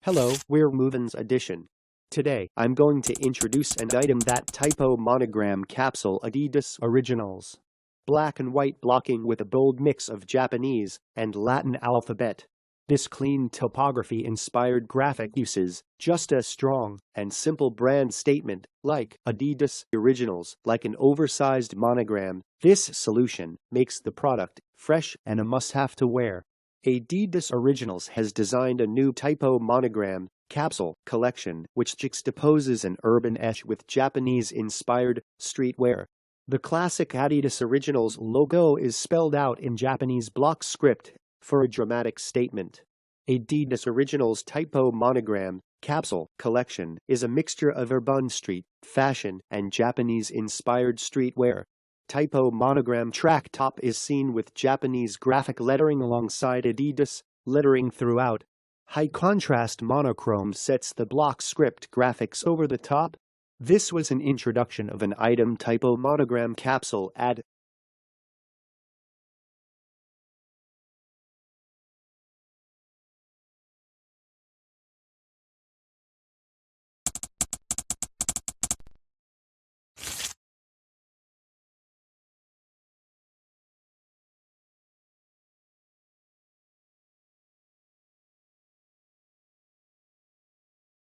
Hello, we're MovinsEdition. Today, I'm going to introduce an item that Typo Monogram capsule Adidas Originals. Black and white blocking with a bold mix of Japanese and Latin alphabet. This clean typography-inspired graphic uses just a strong and simple brand statement like Adidas Originals, like an oversized monogram. This solution makes the product fresh and a must-have to wear. Adidas Originals has designed a new Typo Monogram capsule collection which juxtaposes an urban edge with Japanese-inspired streetwear. The classic Adidas Originals logo is spelled out in Japanese block script for a dramatic statement. Adidas Originals Typo Monogram capsule collection is a mixture of urban street fashion and Japanese-inspired streetwear. Typo Monogram track top is seen with Japanese graphic lettering alongside Adidas lettering throughout. High-contrast monochrome sets the block script graphics over the top. This was an introduction of an item Typo Monogram capsule ad.